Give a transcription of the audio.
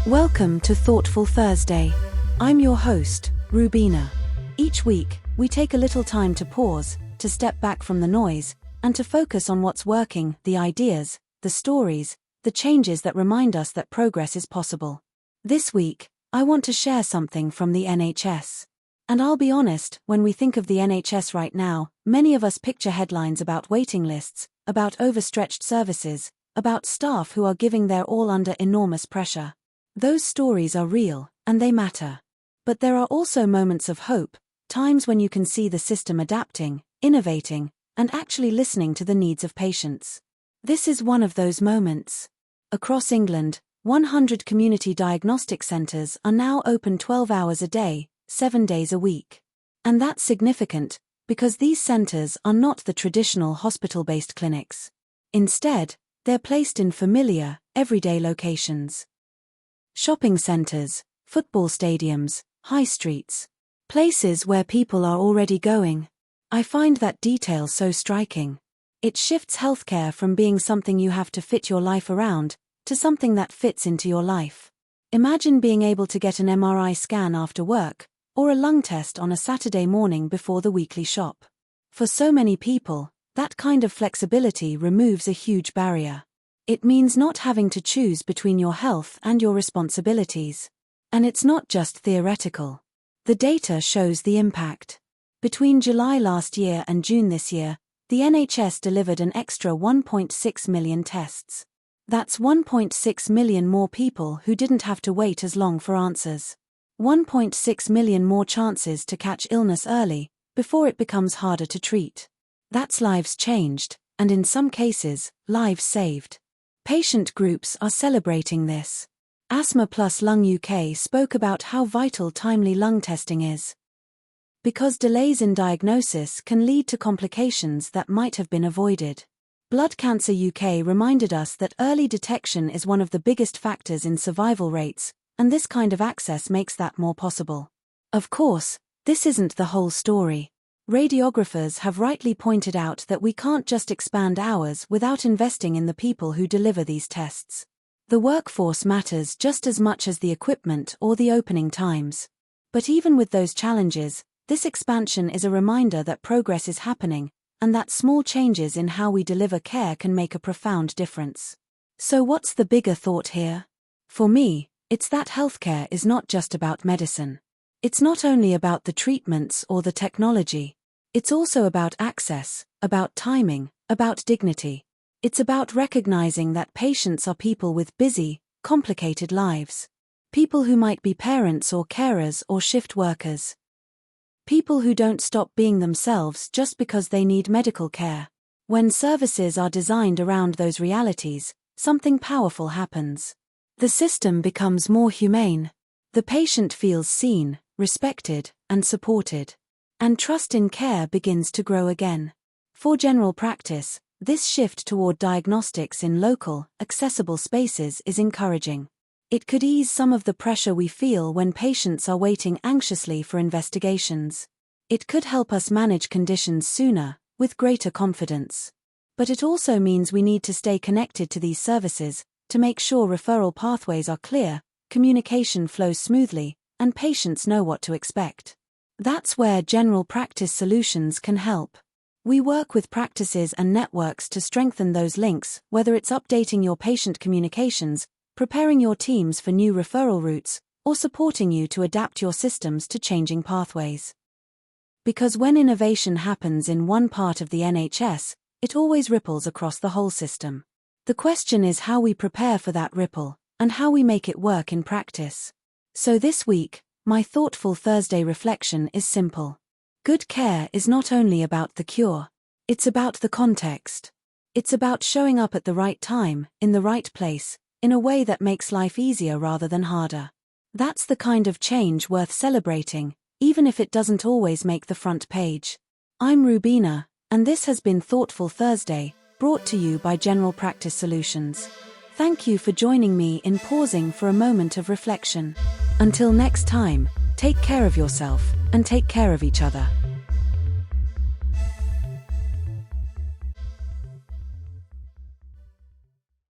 Welcome to Thoughtful Thursday. I'm your host, Rubina. Each week, we take a little time to pause, to step back from the noise, and to focus on what's working, the ideas, the stories, the changes that remind us that progress is possible. This week, I want to share something from the NHS. And I'll be honest, when we think of the NHS right now, many of us picture headlines about waiting lists, about overstretched services, about staff who are giving their all under enormous pressure. Those stories are real, and they matter. But there are also moments of hope, times when you can see the system adapting, innovating, and actually listening to the needs of patients. This is one of those moments. Across England, 100 community diagnostic centres are now open 12 hours a day, 7 days a week. And that's significant, because these centres are not the traditional hospital-based clinics. Instead, they're placed in familiar, everyday locations. Shopping centres, football stadiums, high streets. Places where people are already going. I find that detail so striking. It shifts healthcare from being something you have to fit your life around, to something that fits into your life. Imagine being able to get an MRI scan after work, or a lung test on a Saturday morning before the weekly shop. For so many people, that kind of flexibility removes a huge barrier. It means not having to choose between your health and your responsibilities. And it's not just theoretical. The data shows the impact. Between July last year and June this year, the NHS delivered an extra 1.6 million tests. That's 1.6 million more people who didn't have to wait as long for answers. 1.6 million more chances to catch illness early, before it becomes harder to treat. That's lives changed, and in some cases, lives saved. Patient groups are celebrating this. Asthma Plus Lung UK spoke about how vital timely lung testing is. Because delays in diagnosis can lead to complications that might have been avoided. Blood Cancer UK reminded us that early detection is one of the biggest factors in survival rates, and this kind of access makes that more possible. Of course, this isn't the whole story. Radiographers have rightly pointed out that we can't just expand hours without investing in the people who deliver these tests. The workforce matters just as much as the equipment or the opening times. But even with those challenges, this expansion is a reminder that progress is happening, and that small changes in how we deliver care can make a profound difference. So what's the bigger thought here? For me, it's that healthcare is not just about medicine. It's not only about the treatments or the technology. It's also about access, about timing, about dignity. It's about recognizing that patients are people with busy, complicated lives. People who might be parents or carers or shift workers. People who don't stop being themselves just because they need medical care. When services are designed around those realities, something powerful happens. The system becomes more humane. The patient feels seen, respected, and supported. And trust in care begins to grow again. For general practice, this shift toward diagnostics in local, accessible spaces is encouraging. It could ease some of the pressure we feel when patients are waiting anxiously for investigations. It could help us manage conditions sooner, with greater confidence. But it also means we need to stay connected to these services, to make sure referral pathways are clear, communication flows smoothly, and patients know what to expect. That's where general practice solutions can help. We work with practices and networks to strengthen those links, whether it's updating your patient communications, preparing your teams for new referral routes, or supporting you to adapt your systems to changing pathways. Because when innovation happens in one part of the NHS, it always ripples across the whole system. The question is how we prepare for that ripple, and how we make it work in practice. So this week, my Thoughtful Thursday reflection is simple. Good care is not only about the cure. It's about the context. It's about showing up at the right time, in the right place, in a way that makes life easier rather than harder. That's the kind of change worth celebrating, even if it doesn't always make the front page. I'm Rubina, and this has been Thoughtful Thursday, brought to you by General Practice Solutions. Thank you for joining me in pausing for a moment of reflection. Until next time, take care of yourself, and take care of each other.